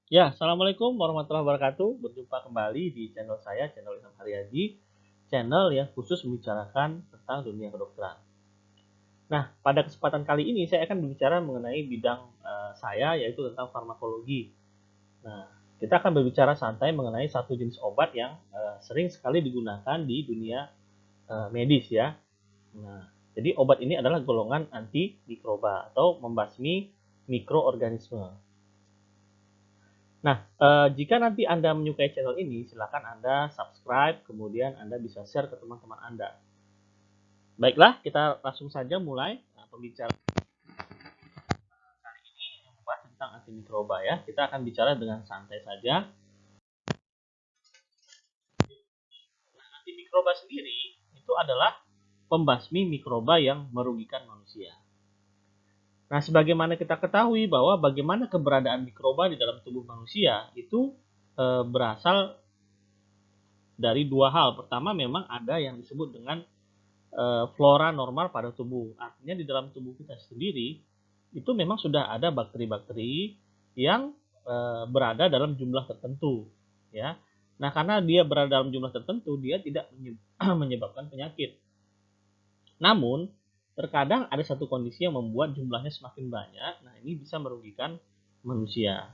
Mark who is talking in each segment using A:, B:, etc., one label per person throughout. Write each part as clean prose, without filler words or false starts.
A: Ya, Assalamualaikum warahmatullahi wabarakatuh. Berjumpa kembali di channel saya, channel Ilham Haryadi, channel yang khusus membicarakan tentang dunia kedokteran. Nah, pada kesempatan kali ini saya akan berbicara mengenai bidang saya, yaitu tentang farmakologi. Nah, kita akan berbicara santai mengenai satu jenis obat yang sering sekali digunakan di dunia medis ya. Nah, jadi obat ini adalah golongan antimikroba atau membasmi mikroorganisme. Nah, jika nanti Anda menyukai channel ini, silakan Anda subscribe, kemudian Anda bisa share ke teman-teman Anda. Baiklah, kita langsung saja mulai pembicaraan kali ini yang membahas tentang antimikroba ya. Kita akan bicara dengan santai saja. Nah, antimikroba sendiri itu adalah pembasmi mikroba yang merugikan manusia. Nah, sebagaimana kita ketahui bahwa bagaimana keberadaan mikroba di dalam tubuh manusia itu berasal dari dua hal. Pertama, memang ada yang disebut dengan flora normal pada tubuh. Artinya di dalam tubuh kita sendiri itu memang sudah ada bakteri-bakteri yang berada dalam jumlah tertentu, ya. Nah, karena dia berada dalam jumlah tertentu, dia tidak menyebabkan penyakit. Namun, terkadang ada satu kondisi yang membuat jumlahnya semakin banyak. Nah, ini bisa merugikan manusia.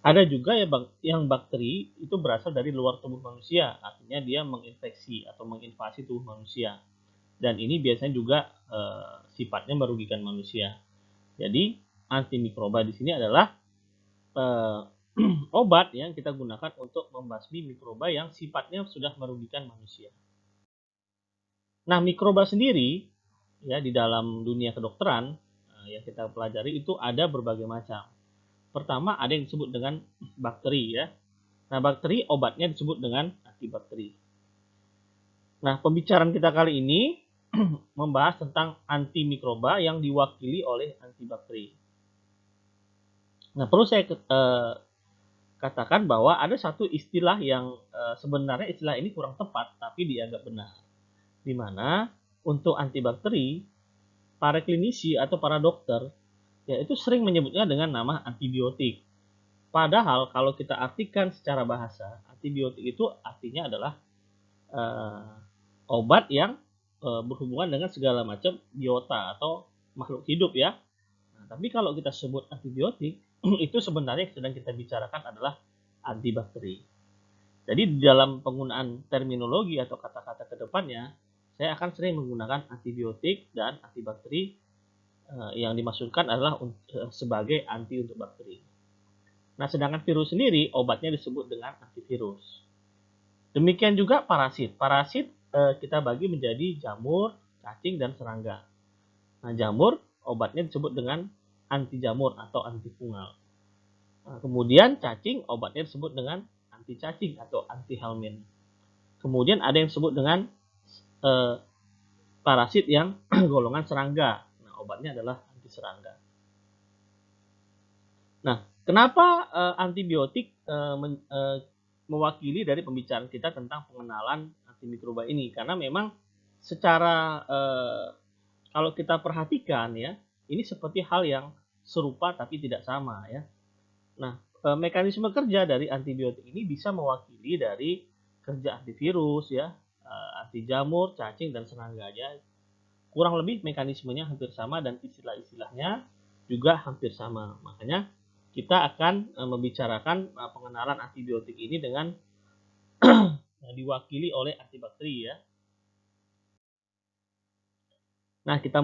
A: Ada juga yang bakteri itu berasal dari luar tubuh manusia, artinya dia menginfeksi atau menginvasi tubuh manusia. Dan ini biasanya juga sifatnya merugikan manusia. Jadi antimikroba di sini adalah obat yang kita gunakan untuk membasmi mikroba yang sifatnya sudah merugikan manusia. Nah, mikroba sendiri ya di dalam dunia kedokteran yang kita pelajari itu ada berbagai macam. Pertama ada yang disebut dengan bakteri ya. Nah, bakteri obatnya disebut dengan antibakteri. Nah, pembicaraan kita kali ini membahas tentang antimikroba yang diwakili oleh antibakteri. Nah, perlu saya katakan bahwa ada satu istilah yang sebenarnya istilah ini kurang tepat, tapi dianggap benar. Di mana untuk antibakteri, para klinisi atau para dokter, ya itu sering menyebutnya dengan nama antibiotik. Padahal kalau kita artikan secara bahasa, antibiotik itu artinya adalah obat yang berhubungan dengan segala macam biota atau makhluk hidup ya. Nah, tapi kalau kita sebut antibiotik, itu sebenarnya yang sedang kita bicarakan adalah antibakteri. Jadi di dalam penggunaan terminologi atau kata-kata kedepannya, saya akan sering menggunakan antibiotik dan antibakteri yang dimaksudkan adalah sebagai anti untuk bakteri. Nah, sedangkan virus sendiri obatnya disebut dengan antivirus. Demikian juga parasit. Parasit kita bagi menjadi jamur, cacing, dan serangga. Nah, jamur obatnya disebut dengan anti jamur atau antifungal. Nah, kemudian cacing obatnya disebut dengan anti cacing atau anti helmin. Kemudian ada yang disebut dengan parasit yang golongan serangga. Nah, obatnya adalah anti serangga. Nah, kenapa antibiotik mewakili dari pembicaraan kita tentang pengenalan antimikroba ini? Karena memang secara kalau kita perhatikan ya, ini seperti hal yang serupa tapi tidak sama ya. Nah, mekanisme kerja dari antibiotik ini bisa mewakili dari kerja antivirus ya, anti jamur, cacing dan serangganya. Kurang lebih mekanismenya hampir sama dan istilah-istilahnya juga hampir sama. Makanya kita akan membicarakan pengenalan antibiotik ini dengan diwakili oleh antibakteri ya. Nah, kita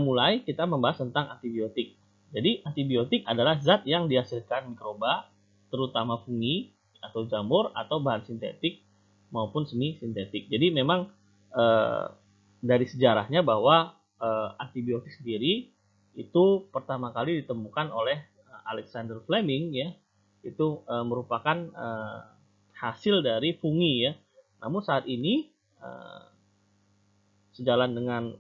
A: membahas tentang antibiotik. Jadi, antibiotik adalah zat yang dihasilkan mikroba, terutama fungi atau jamur atau bahan sintetik maupun semi sintetik. Jadi memang dari sejarahnya bahwa antibiotik sendiri itu pertama kali ditemukan oleh Alexander Fleming ya. Itu merupakan hasil dari fungi ya. Namun saat ini sejalan dengan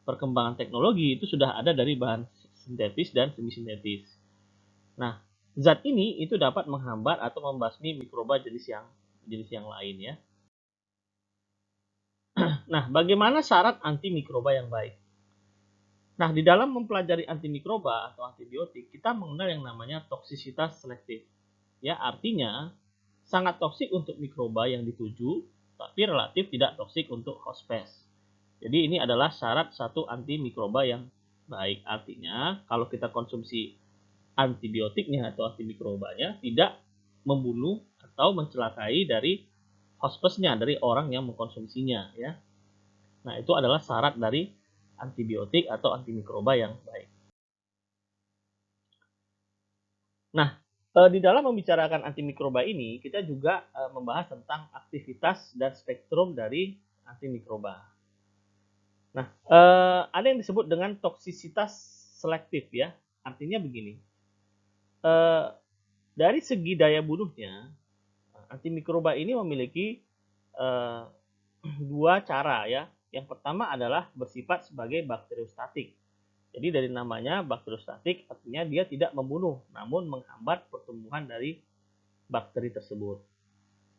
A: perkembangan teknologi itu sudah ada dari bahan sintetis dan semi sintetis. Nah, zat ini itu dapat menghambat atau membasmi mikroba jenis yang lain ya. Nah, bagaimana syarat antimikroba yang baik? Nah, di dalam mempelajari antimikroba atau antibiotik, kita mengenal yang namanya toksisitas selektif. Ya, artinya sangat toksik untuk mikroba yang dituju, tapi relatif tidak toksik untuk host pest. Jadi ini adalah syarat satu antimikroba yang baik. Artinya kalau kita konsumsi antibiotiknya atau antimikrobanya tidak membunuh atau mencelakai dari host pest-nya, dari orang yang mengkonsumsinya, ya. Nah, itu adalah syarat dari antibiotik atau antimikroba yang baik. Nah, di dalam membicarakan antimikroba ini, kita juga membahas tentang aktivitas dan spektrum dari antimikroba. Nah, ada yang disebut dengan toksisitas selektif, ya. Artinya begini, dari segi daya bunuhnya, antimikroba ini memiliki dua cara, ya. Yang pertama adalah bersifat sebagai bakteriostatik. Jadi dari namanya bakteriostatik artinya dia tidak membunuh, namun menghambat pertumbuhan dari bakteri tersebut.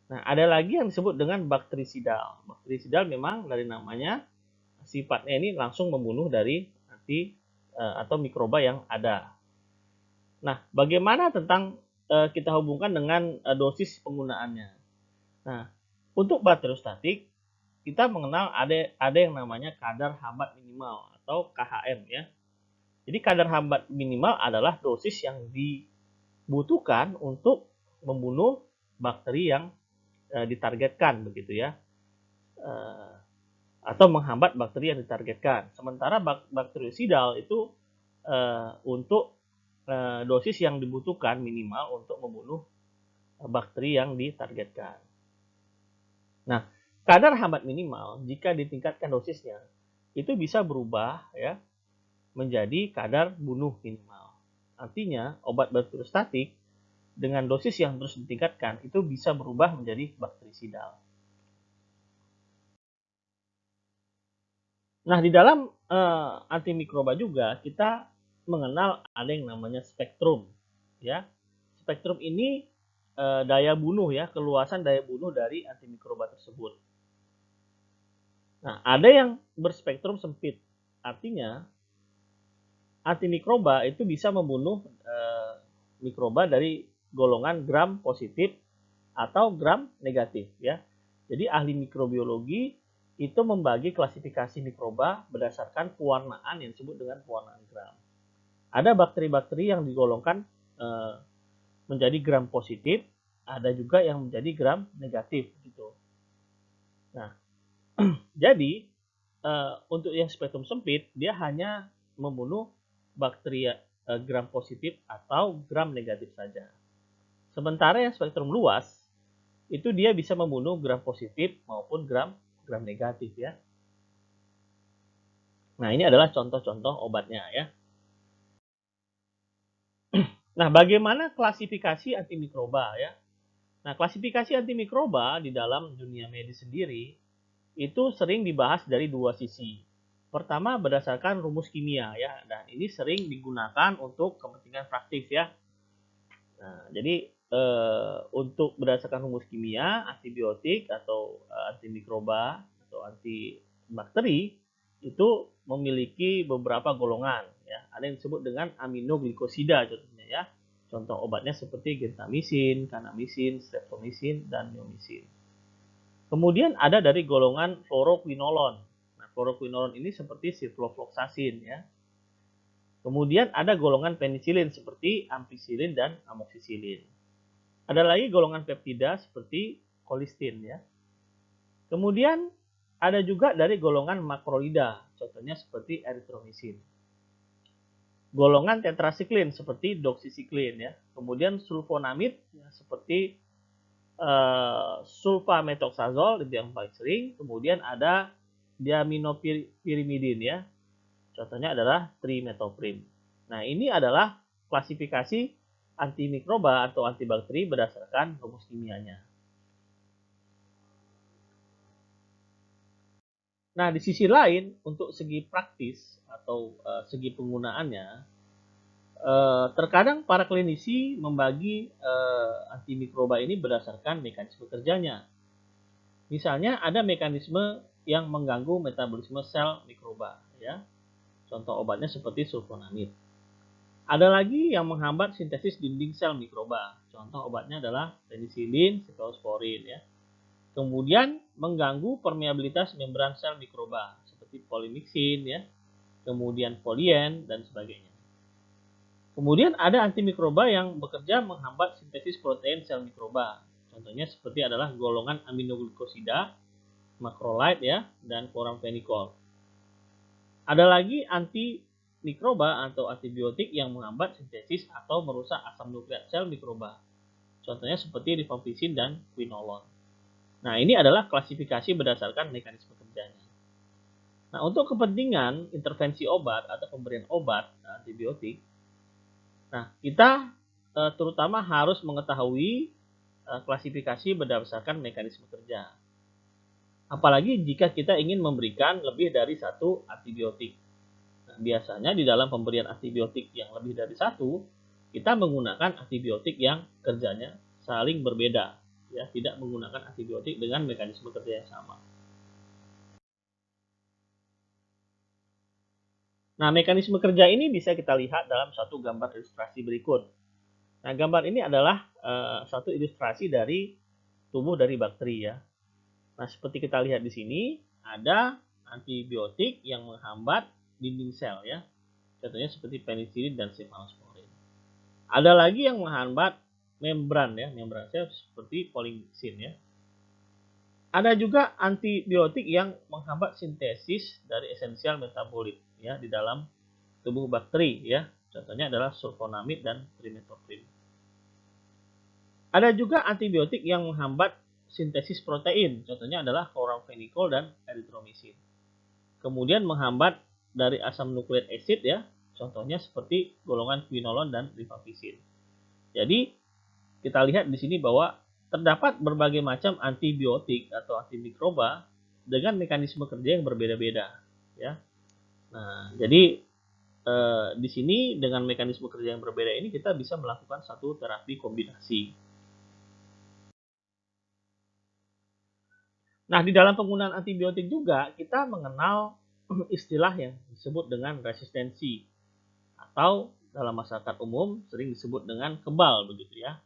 A: Nah, ada lagi yang disebut dengan bakterisidal. Bakterisidal memang dari namanya sifatnya ini langsung membunuh dari atau mikroba yang ada. Nah, bagaimana tentang kita hubungkan dengan dosis penggunaannya? Nah, untuk bakteriostatik kita mengenal ada yang namanya kadar hambat minimal atau KHM, ya. Jadi kadar hambat minimal adalah dosis yang dibutuhkan untuk membunuh bakteri yang ditargetkan, begitu ya, atau menghambat bakteri yang ditargetkan. Sementara bakteriosidal itu untuk dosis yang dibutuhkan minimal untuk membunuh bakteri yang ditargetkan. Nah, kadar hambat minimal jika ditingkatkan dosisnya itu bisa berubah, ya, menjadi kadar bunuh minimal. Artinya, obat bakteriostatik dengan dosis yang terus ditingkatkan itu bisa berubah menjadi bakterisidal. Nah, di dalam antimikroba juga kita mengenal ada yang namanya spektrum, ya. Spektrum ini daya bunuh, ya, keluasan daya bunuh dari antimikroba tersebut. Nah, ada yang berspektrum sempit. Artinya antimikroba itu bisa membunuh mikroba dari golongan gram positif atau gram negatif, ya. Jadi ahli mikrobiologi itu membagi klasifikasi mikroba berdasarkan pewarnaan yang disebut dengan pewarnaan gram. Ada bakteri-bakteri yang digolongkan menjadi gram positif, ada juga yang menjadi gram negatif, gitu. Nah, jadi untuk yang spektrum sempit dia hanya membunuh bakteri gram positif atau gram negatif saja. Sementara yang spektrum luas itu dia bisa membunuh gram positif maupun gram negatif, ya. Nah, ini adalah contoh-contoh obatnya, ya. Nah, bagaimana klasifikasi antimikroba, ya? Nah, klasifikasi antimikroba di dalam dunia medis sendiri itu sering dibahas dari dua sisi. Pertama berdasarkan rumus kimia, ya, dan ini sering digunakan untuk kepentingan praktis, ya. Nah, jadi untuk berdasarkan rumus kimia, antibiotik atau antimikroba atau antibakteri itu memiliki beberapa golongan, ya. Ada yang disebut dengan aminoglikosida contohnya, ya. Contoh obatnya seperti gentamisin, kanamisin, streptomisin, dan neomisin. Kemudian ada dari golongan fluoroquinolon. Nah, fluoroquinolon ini seperti ciprofloxacin, ya. Kemudian ada golongan penisilin seperti ampicillin dan amoxicillin. Ada lagi golongan peptida seperti colistin, ya. Kemudian ada juga dari golongan makrolida, contohnya seperti erythromycin. Golongan tetrasiklin seperti doxycycline, ya. Kemudian sulfonamid, ya, seperti sulfamethoxazole itu yang paling sering. Kemudian ada diaminopyrimidin, ya. Contohnya adalah trimethoprim. Nah, ini adalah klasifikasi antimikroba atau antibakteri berdasarkan rumus kimianya. Nah, di sisi lain, untuk segi praktis atau segi penggunaannya, terkadang para klinisi membagi antimikroba ini berdasarkan mekanisme kerjanya. Misalnya ada mekanisme yang mengganggu metabolisme sel mikroba, ya. Contoh obatnya seperti sulfonamid. Ada lagi yang menghambat sintesis dinding sel mikroba. Contoh obatnya adalah penisilin, sefalosporin ya. Kemudian mengganggu permeabilitas membran sel mikroba seperti polymyxin ya, kemudian polyen dan sebagainya. Kemudian ada antimikroba yang bekerja menghambat sintesis protein sel mikroba. Contohnya seperti adalah golongan aminoglikosida, makrolide ya, dan chloramphenicol. Ada lagi antimikroba atau antibiotik yang menghambat sintesis atau merusak asam nukleat sel mikroba. Contohnya seperti rifampicin dan quinolone. Nah, ini adalah klasifikasi berdasarkan mekanisme kerjanya. Nah, untuk kepentingan intervensi obat atau pemberian obat antibiotik, nah kita terutama harus mengetahui klasifikasi berdasarkan mekanisme kerja. Apalagi jika kita ingin memberikan lebih dari satu antibiotik. Nah, biasanya di dalam pemberian antibiotik yang lebih dari satu, kita menggunakan antibiotik yang kerjanya saling berbeda, ya, tidak menggunakan antibiotik dengan mekanisme kerja yang sama. Nah, mekanisme kerja ini bisa kita lihat dalam satu gambar ilustrasi berikut. Nah, gambar ini adalah satu ilustrasi dari tubuh dari bakteri ya. Nah, seperti kita lihat di sini, ada antibiotik yang menghambat dinding sel ya. Contohnya seperti penisilin dan sefalosporin. Ada lagi yang menghambat membran ya, membran sel seperti polymyxin ya. Ada juga antibiotik yang menghambat sintesis dari esensial metabolit ya di dalam tubuh bakteri ya. Contohnya adalah sulfonamid dan trimethoprim. Ada juga antibiotik yang menghambat sintesis protein, contohnya adalah chloramphenicol dan erythromycin. Kemudian menghambat dari asam nukleik acid ya, contohnya seperti golongan quinolone dan rifampicin. Jadi kita lihat di sini bahwa terdapat berbagai macam antibiotik atau antimikroba dengan mekanisme kerja yang berbeda-beda ya. Nah, jadi di sini dengan mekanisme kerja yang berbeda ini kita bisa melakukan satu terapi kombinasi. Nah, di dalam penggunaan antibiotik juga kita mengenal istilah yang disebut dengan resistensi atau dalam masyarakat umum sering disebut dengan kebal begitu ya.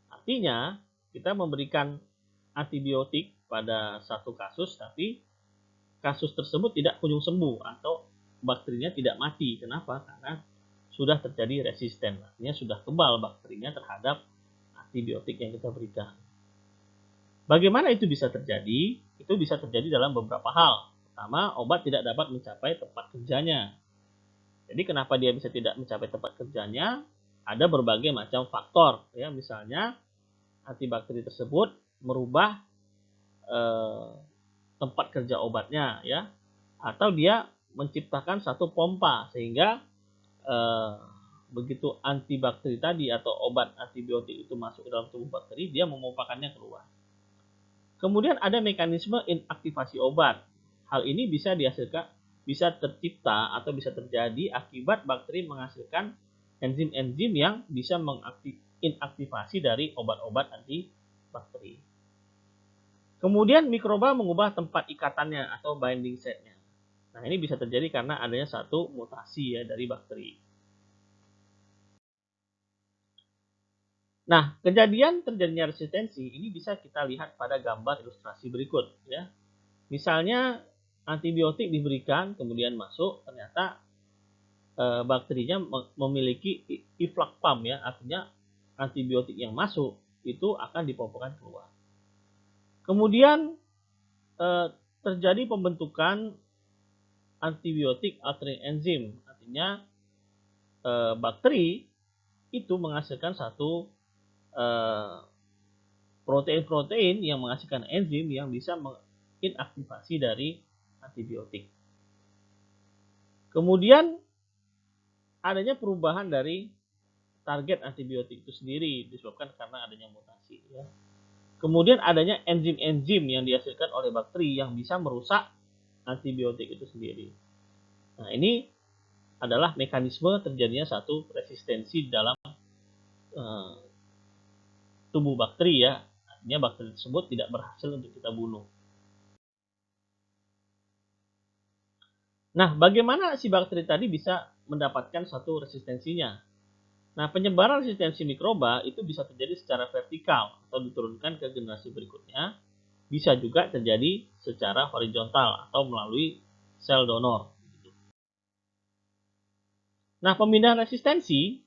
A: Artinya, kita memberikan antibiotik pada satu kasus tapi kasus tersebut tidak kunjung sembuh atau bakterinya tidak mati. Kenapa? Karena sudah terjadi resisten, artinya sudah kebal bakterinya terhadap antibiotik yang kita berikan. Bagaimana itu bisa terjadi? Itu bisa terjadi dalam beberapa hal. Pertama, obat tidak dapat mencapai tempat kerjanya. Jadi kenapa dia bisa tidak mencapai tempat kerjanya? Ada berbagai macam faktor. Ya, misalnya antibakteri tersebut merubah tempat kerja obatnya, ya, atau dia menciptakan satu pompa sehingga begitu antibakteri tadi atau obat antibiotik itu masuk ke dalam tubuh bakteri, dia memompakannya keluar. Kemudian ada mekanisme inaktivasi obat. Hal ini bisa tercipta atau bisa terjadi akibat bakteri menghasilkan enzim-enzim yang bisa menginaktivasi dari obat-obat antibakteri. Kemudian mikroba mengubah tempat ikatannya atau binding site-nya. Nah, ini bisa terjadi karena adanya satu mutasi ya dari bakteri. Nah, kejadian terjadinya resistensi ini bisa kita lihat pada gambar ilustrasi berikut ya. Misalnya antibiotik diberikan kemudian masuk, ternyata bakterinya memiliki efflux pump ya, artinya antibiotik yang masuk itu akan dipompongkan keluar. Kemudian terjadi pembentukan antibiotik altering enzim, artinya bakteri itu menghasilkan satu protein-protein yang menghasilkan enzim yang bisa menginaktivasi dari antibiotik. Kemudian adanya perubahan dari target antibiotik itu sendiri disebabkan karena adanya mutasi. Ya. Kemudian adanya enzim-enzim yang dihasilkan oleh bakteri yang bisa merusak antibiotik itu sendiri. Nah, ini adalah mekanisme terjadinya satu resistensi dalam tubuh bakteri ya. Artinya bakteri tersebut tidak berhasil untuk kita bunuh. Nah, bagaimana si bakteri tadi bisa mendapatkan satu resistensinya. Nah, penyebaran resistensi mikroba itu bisa terjadi secara vertikal atau diturunkan ke generasi berikutnya, bisa juga terjadi secara horizontal atau melalui sel donor. Nah, pemindahan resistensi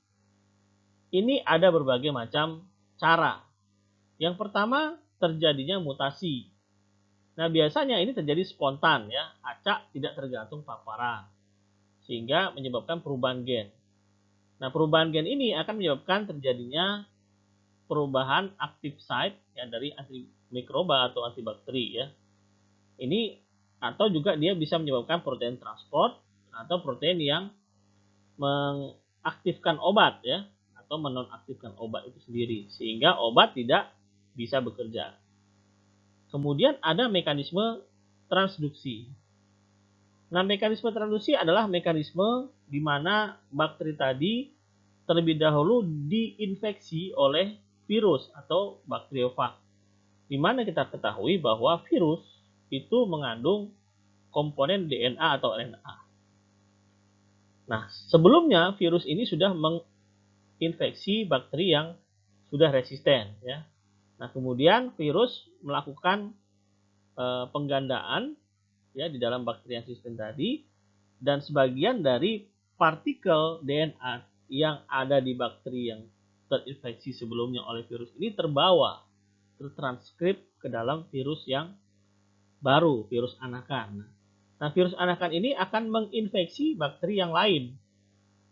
A: ini ada berbagai macam cara. Yang pertama, terjadinya mutasi. Nah, biasanya ini terjadi spontan ya, acak tidak tergantung paparan, sehingga menyebabkan perubahan gen. Nah, perubahan gen ini akan menyebabkan terjadinya perubahan active site ya dari antimikroba atau antibakteri ya. Ini atau juga dia bisa menyebabkan protein transport atau protein yang mengaktifkan obat ya atau menonaktifkan obat itu sendiri sehingga obat tidak bisa bekerja. Kemudian ada mekanisme transduksi. Nah, mekanisme transduksi adalah mekanisme di mana bakteri tadi terlebih dahulu diinfeksi oleh virus atau bakteriofag. Di mana kita ketahui bahwa virus itu mengandung komponen DNA atau RNA. Nah, sebelumnya virus ini sudah menginfeksi bakteri yang sudah resisten ya. Nah, kemudian virus melakukan penggandaan ya di dalam bakteri yang resisten tadi, dan sebagian dari partikel DNA yang ada di bakteri yang terinfeksi sebelumnya oleh virus ini tertranskrip ke dalam virus yang baru, virus anakan. Nah, virus anakan ini akan menginfeksi bakteri yang lain,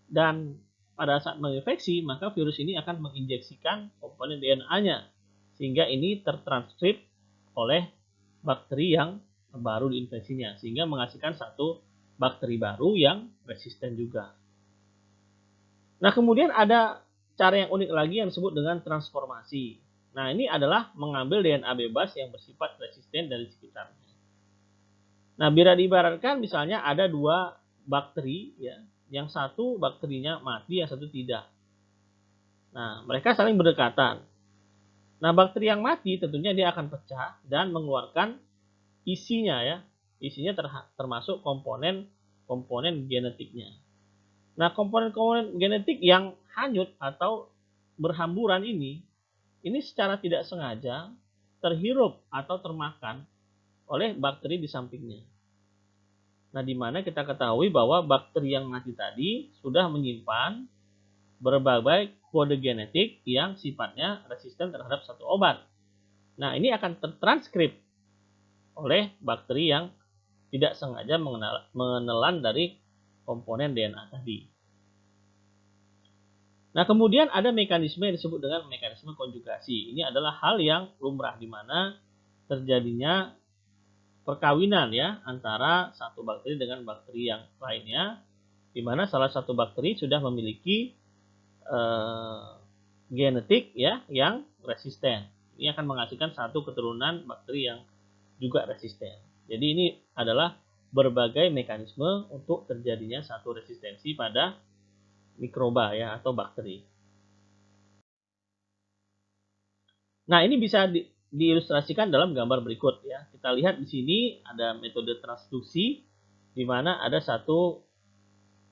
A: dan pada saat menginfeksi maka virus ini akan menginjeksikan komponen DNA-nya sehingga ini tertranskrip oleh bakteri yang baru diinfeksinya sehingga menghasilkan satu bakteri baru yang resisten juga. Nah, kemudian ada cara yang unik lagi yang disebut dengan transformasi. Nah, ini adalah mengambil DNA bebas yang bersifat resisten dari sekitarnya. Nah, bila diibaratkan misalnya ada dua bakteri ya, yang satu bakterinya mati, yang satu tidak. Nah, mereka saling berdekatan. Nah, bakteri yang mati tentunya dia akan pecah dan mengeluarkan isinya ya. Isinya termasuk komponen genetiknya. Nah, komponen-komponen genetik yang hanyut atau berhamburan ini secara tidak sengaja terhirup atau termakan oleh bakteri di sampingnya. Nah, di mana kita ketahui bahwa bakteri yang mati tadi sudah menyimpan berbagai kode genetik yang sifatnya resisten terhadap satu obat. Nah, ini akan tertranskrip oleh bakteri yang tidak sengaja menelan dari komponen DNA tadi. Nah, kemudian ada mekanisme yang disebut dengan mekanisme konjugasi. Ini adalah hal yang lumrah di mana terjadinya perkawinan ya antara satu bakteri dengan bakteri yang lainnya, di mana salah satu bakteri sudah memiliki genetik ya yang resisten. Ini akan menghasilkan satu keturunan bakteri yang juga resisten. Jadi ini adalah berbagai mekanisme untuk terjadinya satu resistensi pada mikroba ya atau bakteri. Nah, ini bisa diilustrasikan dalam gambar berikut ya. Kita lihat di sini ada metode transduksi di mana ada satu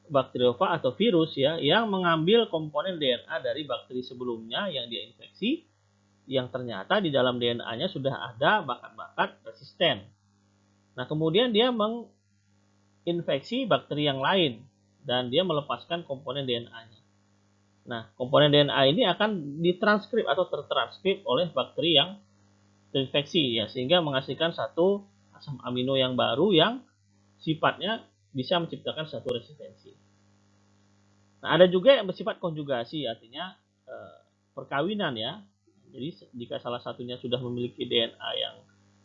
A: bakteriofag atau virus ya yang mengambil komponen DNA dari bakteri sebelumnya yang dia infeksi, yang ternyata di dalam DNA-nya sudah ada bakat-bakat resisten. Nah, kemudian dia menginfeksi bakteri yang lain dan dia melepaskan komponen DNA-nya. Nah, komponen DNA ini akan ditranskrip atau tertranskrip oleh bakteri yang terinfeksi ya sehingga menghasilkan satu asam amino yang baru yang sifatnya bisa menciptakan satu resistensi. Nah, ada juga yang bersifat konjugasi, artinya perkawinan ya. Jadi jika salah satunya sudah memiliki DNA yang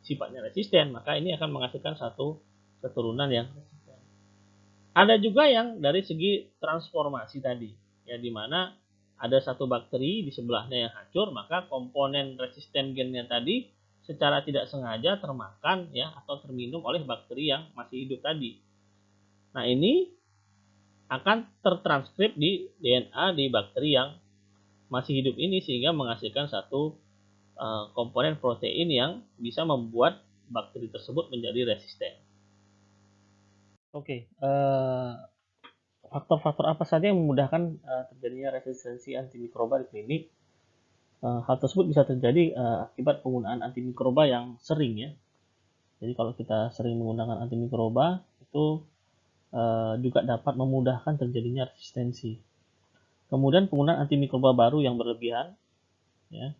A: sifatnya resisten, maka ini akan menghasilkan satu keturunan yang resisten. Ada juga yang dari segi transformasi tadi, ya di mana ada satu bakteri di sebelahnya yang hancur, maka komponen resisten gennya tadi secara tidak sengaja termakan ya atau terminum oleh bakteri yang masih hidup tadi. Nah, ini akan tertranskrip di DNA di bakteri yang masih hidup ini sehingga menghasilkan satu komponen protein yang bisa membuat bakteri tersebut menjadi resisten. Oke, faktor-faktor apa saja yang memudahkan terjadinya resistensi antimikroba di klinik? Hal tersebut bisa terjadi akibat penggunaan antimikroba yang sering ya. Jadi kalau kita sering menggunakan antimikroba itu juga dapat memudahkan terjadinya resistensi. Kemudian penggunaan antimikroba baru yang berlebihan, ya.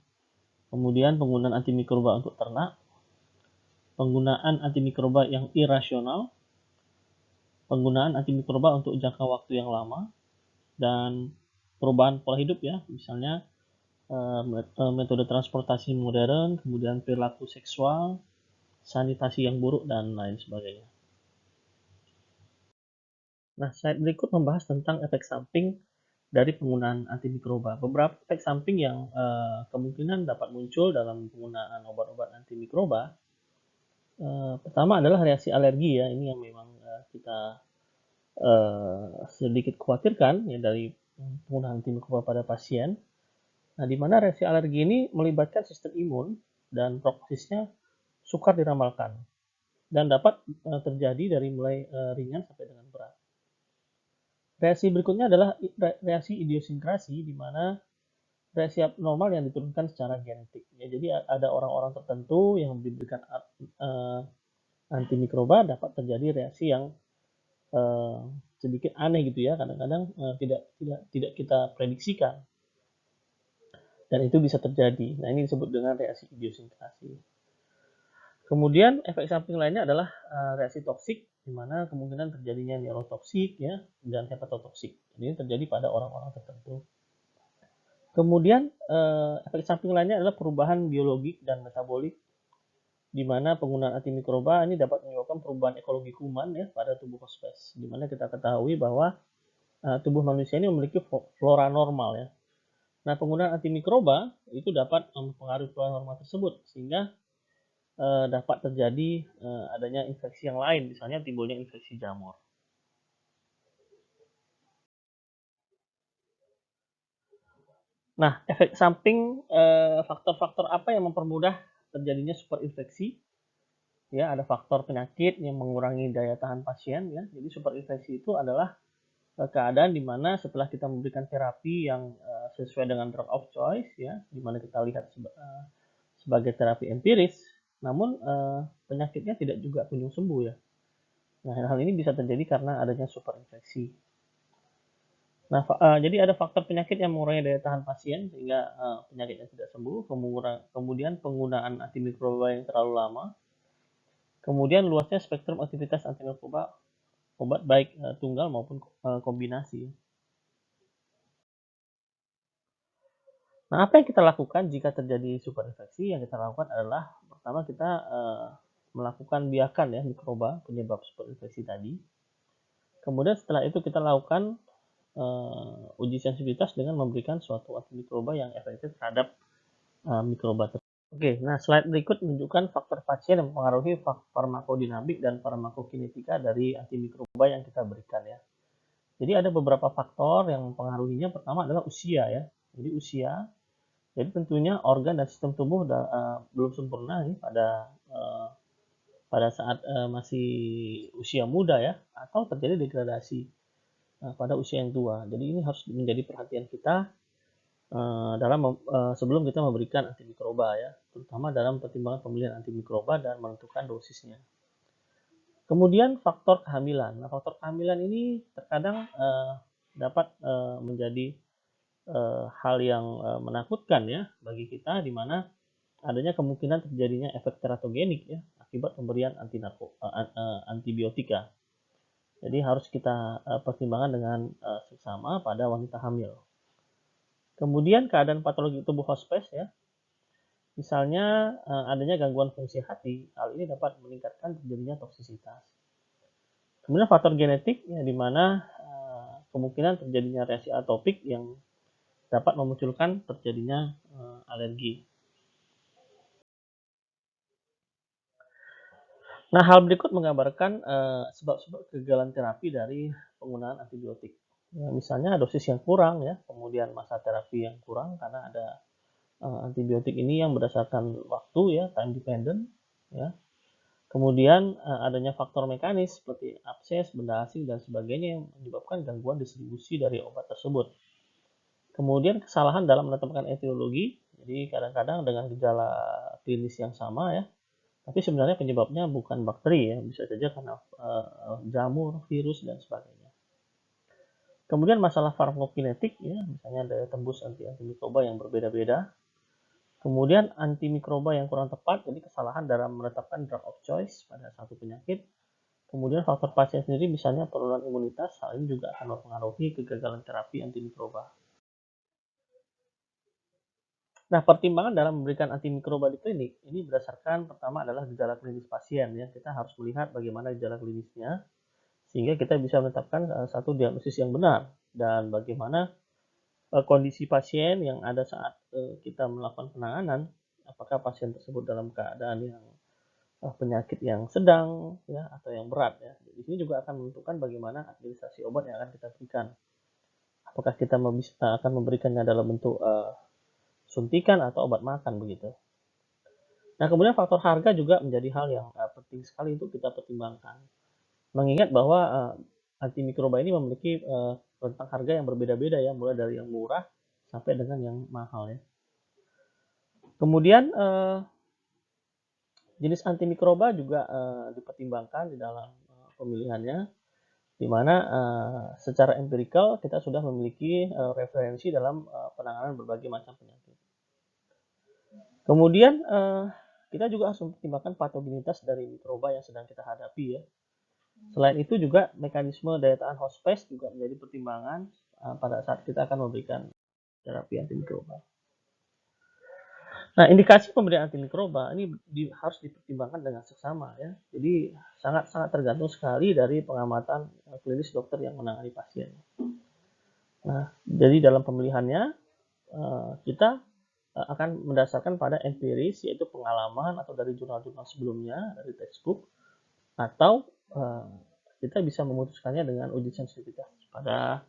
A: Kemudian penggunaan antimikroba untuk ternak, penggunaan antimikroba yang irasional, penggunaan antimikroba untuk jangka waktu yang lama, dan perubahan pola hidup ya, misalnya metode transportasi modern, kemudian perilaku seksual, sanitasi yang buruk, dan lain sebagainya. Nah, slide berikut membahas tentang efek samping dari penggunaan antimikroba. Beberapa efek samping yang kemungkinan dapat muncul dalam penggunaan obat-obat antimikroba. Pertama adalah reaksi alergi ya, ini yang memang kita sedikit khawatirkan ya dari penggunaan antimikroba pada pasien. Nah, di mana reaksi alergi ini melibatkan sistem imun dan prognosisnya sukar diramalkan dan dapat terjadi dari mulai ringan sampai dengan berat. Reaksi berikutnya adalah reaksi idiosinkrasi, di mana reaksi abnormal yang diturunkan secara genetik. Ya, jadi ada orang-orang tertentu yang diberikan antimikroba dapat terjadi reaksi yang sedikit aneh gitu ya, kadang-kadang tidak kita prediksikan. Dan itu bisa terjadi. Nah, ini disebut dengan reaksi idiosinkrasi. Kemudian efek samping lainnya adalah reaksi toksik, di mana kemungkinan terjadinya neurotoksik ya dan hepatotoksik. Ini terjadi pada orang-orang tertentu. Kemudian efek samping lainnya adalah perubahan biologik dan metabolik, di mana penggunaan antimikroba ini dapat menyebabkan perubahan ekologi kuman ya pada tubuh hospes. Di mana kita ketahui bahwa tubuh manusia ini memiliki flora normal ya. Nah, penggunaan antimikroba itu dapat mempengaruhi flora normal tersebut sehingga dapat terjadi adanya infeksi yang lain, misalnya timbulnya infeksi jamur. Nah, efek samping faktor-faktor apa yang mempermudah terjadinya superinfeksi? Ya, ada faktor penyakit yang mengurangi daya tahan pasien ya. Jadi superinfeksi itu adalah keadaan di mana setelah kita memberikan terapi yang sesuai dengan drug of choice ya, di mana kita lihat sebagai terapi empiris, namun penyakitnya tidak juga kunjung sembuh ya. Nah, hal ini bisa terjadi karena adanya superinfeksi. Nah, jadi ada faktor penyakit yang mengurangi daya tahan pasien sehingga penyakitnya tidak sembuh, kemudian penggunaan antimikroba yang terlalu lama, kemudian luasnya spektrum aktivitas antimikroba obat baik tunggal maupun kombinasi. Nah, apa yang kita lakukan jika terjadi superinfeksi? Yang kita lakukan adalah pertama kita melakukan biakan ya mikroba penyebab superinfeksi tadi. Kemudian setelah itu kita lakukan uji sensitivitas dengan memberikan suatu antimikroba yang efektif terhadap mikroba tersebut. Oke, nah slide berikut menunjukkan faktor pasien yang mempengaruhi farmakodinamik dan farmakokinetika dari antimikroba yang kita berikan ya. Jadi ada beberapa faktor yang mempengaruhinya. Pertama adalah usia ya. Jadi usia. Jadi tentunya organ dan sistem tubuh belum sempurna nih pada saat masih usia muda ya, atau terjadi degradasi pada usia yang tua. Jadi ini harus menjadi perhatian kita sebelum kita memberikan antimikroba ya, terutama dalam pertimbangan pemilihan antimikroba dan menentukan dosisnya. Kemudian faktor kehamilan. Nah, faktor kehamilan ini terkadang dapat menjadi hal yang menakutkan ya bagi kita, di mana adanya kemungkinan terjadinya efek teratogenik ya akibat pemberian antibiotika. Jadi harus kita pertimbangkan dengan seksama pada wanita hamil. Kemudian keadaan patologi tubuh hospes ya. Misalnya adanya gangguan fungsi hati, hal ini dapat meningkatkan terjadinya toksisitas. Kemudian faktor genetik ya, di mana kemungkinan terjadinya reaksi atopik yang dapat memunculkan terjadinya alergi. Nah, hal berikut menggambarkan sebab-sebab kegagalan terapi dari penggunaan antibiotik. Ya, misalnya dosis yang kurang ya, kemudian masa terapi yang kurang karena ada antibiotik ini yang berdasarkan waktu ya, time dependent ya. Kemudian adanya faktor mekanis seperti abses, benda asing, dan sebagainya yang menyebabkan gangguan distribusi dari obat tersebut. Kemudian kesalahan dalam menetapkan etiologi, jadi kadang-kadang dengan gejala klinis yang sama ya, tapi sebenarnya penyebabnya bukan bakteri ya, bisa saja karena jamur, virus, dan sebagainya. Kemudian masalah farmakokinetik ya, misalnya daya tembus antimikroba yang berbeda-beda. Kemudian antimikroba yang kurang tepat, jadi kesalahan dalam menetapkan drug of choice pada satu penyakit. Kemudian faktor pasien sendiri misalnya penurunan imunitas, hal ini juga akan mempengaruhi kegagalan terapi antimikroba. Nah, pertimbangan dalam memberikan antimikroba di klinik ini berdasarkan pertama adalah gejala klinis pasien ya. Kita harus melihat bagaimana gejala klinisnya sehingga kita bisa menetapkan satu diagnosis yang benar dan bagaimana kondisi pasien yang ada saat kita melakukan penanganan, apakah pasien tersebut dalam keadaan yang penyakit yang sedang ya atau yang berat ya. Di sini juga akan menentukan bagaimana administrasi obat yang akan kita berikan. Apakah kita akan memberikannya dalam bentuk suntikan atau obat makan begitu. Nah, kemudian faktor harga juga menjadi hal yang penting sekali untuk kita pertimbangkan. Mengingat bahwa antimikroba ini memiliki rentang harga yang berbeda-beda ya, mulai dari yang murah sampai dengan yang mahal ya. Kemudian jenis antimikroba juga dipertimbangkan di dalam pemilihannya, di mana secara empirikal kita sudah memiliki referensi dalam penanganan berbagai macam penyakit. Kemudian kita juga harus mempertimbangkan patogenitas dari mikroba yang sedang kita hadapi ya. Selain itu juga mekanisme daya tahan hospes juga menjadi pertimbangan pada saat kita akan memberikan terapi antimikroba. Nah, indikasi pemberian antimikroba ini harus dipertimbangkan dengan seksama ya. Jadi sangat-sangat tergantung sekali dari pengamatan klinis dokter yang menangani pasien. Nah, jadi dalam pemilihannya kita akan mendasarkan pada empiris, yaitu pengalaman atau dari jurnal-jurnal sebelumnya, dari textbook, atau kita bisa memutuskannya dengan uji sensitivitas pada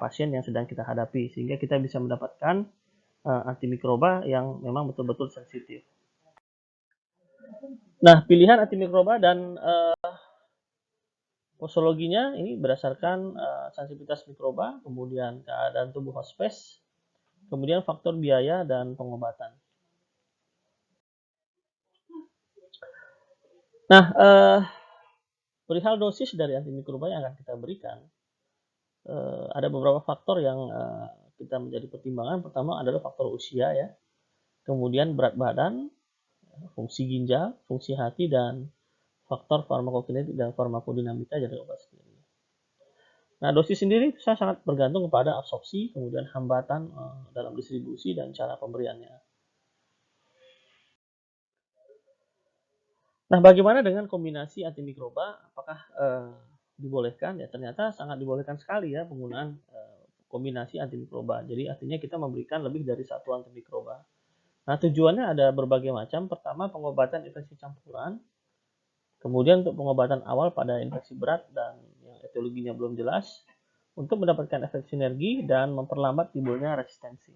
A: pasien yang sedang kita hadapi, sehingga kita bisa mendapatkan antimikroba yang memang betul-betul sensitif. Nah, pilihan antimikroba dan posologinya ini berdasarkan sensitivitas mikroba, kemudian keadaan tubuh hospes, kemudian faktor biaya dan pengobatan. Nah, perihal dosis dari antimikroba yang akan kita berikan, ada beberapa faktor yang kita menjadi pertimbangan. Pertama adalah faktor usia ya, kemudian berat badan, fungsi ginjal, fungsi hati, dan faktor farmakokinetik dan farmakodinamika dari obat sendiri. Nah, dosis sendiri sangat bergantung kepada absorpsi, kemudian hambatan dalam distribusi dan cara pemberiannya. Nah, bagaimana dengan kombinasi antimikroba? Apakah dibolehkan? Ya, ternyata sangat dibolehkan sekali ya penggunaan kombinasi antimikroba. Jadi artinya kita memberikan lebih dari satu antimikroba. Nah, tujuannya ada berbagai macam. Pertama, pengobatan infeksi campuran. Kemudian untuk pengobatan awal pada infeksi berat dan yang etiologinya belum jelas, untuk mendapatkan efek sinergi dan memperlambat timbulnya resistensi.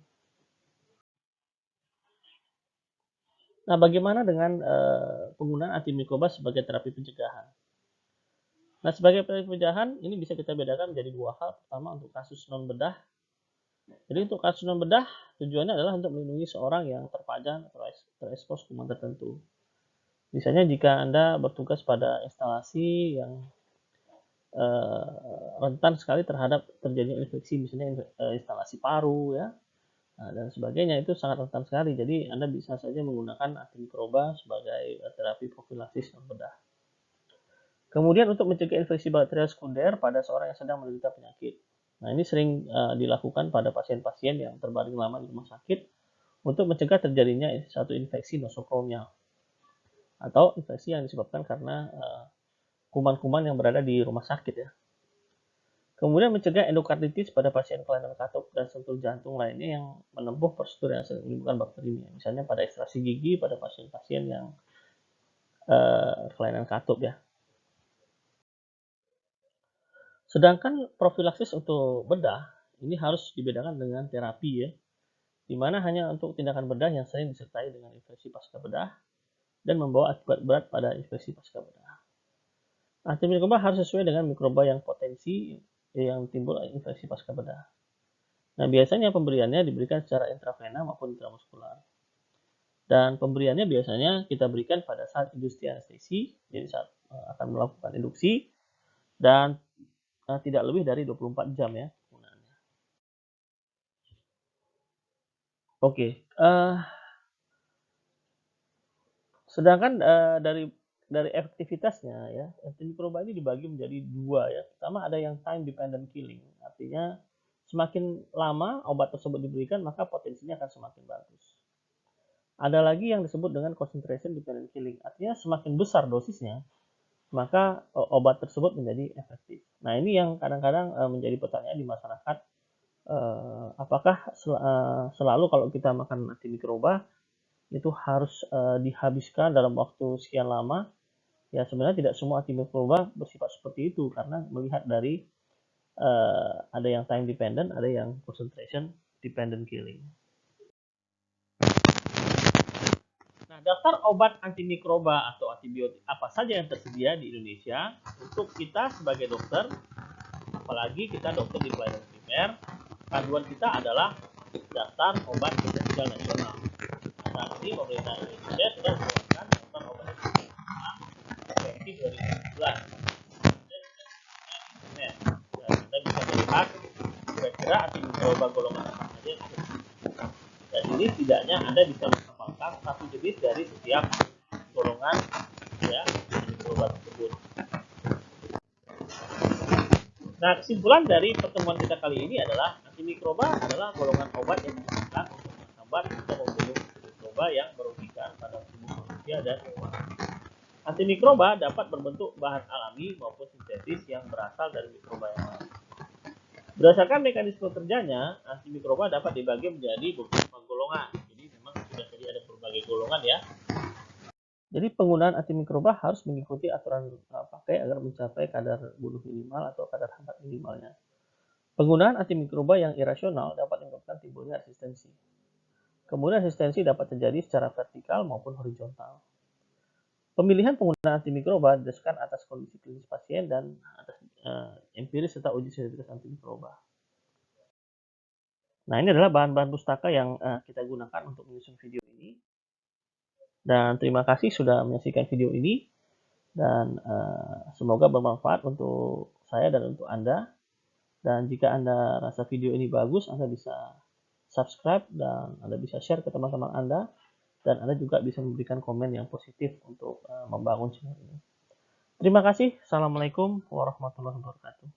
A: Nah, bagaimana dengan penggunaan antimikroba sebagai terapi pencegahan? Nah, sebagai terapi pencegahan, ini bisa kita bedakan menjadi dua hal. Pertama, untuk kasus non-bedah. Jadi untuk kasus non-bedah, tujuannya adalah untuk melindungi seorang yang terpajan atau terekspos kuman tertentu. Misalnya jika Anda bertugas pada instalasi yang rentan sekali terhadap terjadinya infeksi, misalnya instalasi paru ya, dan sebagainya, itu sangat rentan sekali. Jadi Anda bisa saja menggunakan antimikroba sebagai terapi profilaksis non-bedah. Kemudian untuk mencegah infeksi bakterial sekunder pada seorang yang sedang menderita penyakit. Nah, ini sering dilakukan pada pasien-pasien yang terbaring lama di rumah sakit untuk mencegah terjadinya satu infeksi nosocomial atau infeksi yang disebabkan karena kuman-kuman yang berada di rumah sakit ya. Kemudian mencegah endokarditis pada pasien kelainan katup dan sentul jantung lainnya yang menempuh prosedur yang sering menimbulkan bakteri ini. Misalnya pada ekstraksi gigi pada pasien-pasien yang kelainan katup ya. Sedangkan profilaksis untuk bedah ini harus dibedakan dengan terapi ya, di mana hanya untuk tindakan bedah yang sering disertai dengan infeksi pasca bedah. dan membawa akibat berat pada infeksi pasca bedah. Antimikroba harus sesuai dengan mikroba yang potensi yang timbul infeksi pasca bedah. Nah, biasanya pemberiannya diberikan secara intravena maupun intramuskular. Dan pemberiannya biasanya kita berikan pada saat industri anestesi, jadi saat akan melakukan induksi, dan tidak lebih dari 24 jam ya penggunaannya. Oke, sedangkan dari efektivitasnya ya, antimikroba ini dibagi menjadi dua ya. Pertama ada yang time dependent killing, artinya semakin lama obat tersebut diberikan maka potensinya akan semakin bagus. Ada lagi yang disebut dengan concentration dependent killing, artinya semakin besar dosisnya maka obat tersebut menjadi efektif. Nah ini yang kadang-kadang menjadi pertanyaan di masyarakat, apakah selalu kalau kita makan antimikroba itu harus dihabiskan dalam waktu sekian lama? Ya sebenarnya tidak semua antimikroba bersifat seperti itu, karena melihat dari ada yang time dependent, ada yang concentration dependent killing. Nah, daftar obat antimikroba atau antibiotik apa saja yang tersedia di Indonesia untuk kita sebagai dokter, apalagi kita dokter di pelayanan primer, panduan kita adalah daftar obat esensial nasional. Saat ini pemerintah Indonesia sudah mengeluarkan daftar obat esensial nasional efektif 2017. Dan kita bisa melihat kira-kira antimikroba golongan apa saja yang ada. Dan ini setidaknya Anda bisa menghafalkan satu jenis dari setiap golongan ya antimikroba tersebut. Nah, kesimpulan dari pertemuan kita kali ini adalah antimikroba adalah golongan obat yang digunakan untuk menghambat atau membunuh mikroba yang merugikan pada tubuh manusia dan hewan. Antimikroba dapat berbentuk bahan alami maupun sintetis yang berasal dari mikroba yang lain. Berdasarkan mekanisme kerjanya, antimikroba dapat dibagi menjadi beberapa golongan. Jadi memang sudah tadi ada berbagai golongan ya. Jadi penggunaan antimikroba harus mengikuti aturan pakai agar mencapai kadar bunuh minimal atau kadar hambat minimalnya. Penggunaan antimikroba yang irasional dapat menyebabkan timbulnya resistensi. Kemudian resistensi dapat terjadi secara vertikal maupun horizontal. Pemilihan penggunaan antimikroba didasarkan atas kondisi klinis pasien dan atas empiris serta uji sensitivitas antimikroba. Nah, ini adalah bahan-bahan pustaka yang kita gunakan untuk menyusun video ini. Dan terima kasih sudah menyaksikan video ini. Dan semoga bermanfaat untuk saya dan untuk Anda. Dan jika Anda rasa video ini bagus, Anda bisa subscribe dan Anda bisa share ke teman-teman Anda. Dan Anda juga bisa memberikan komen yang positif untuk membangun channel ini. Terima kasih. Assalamualaikum warahmatullahi wabarakatuh.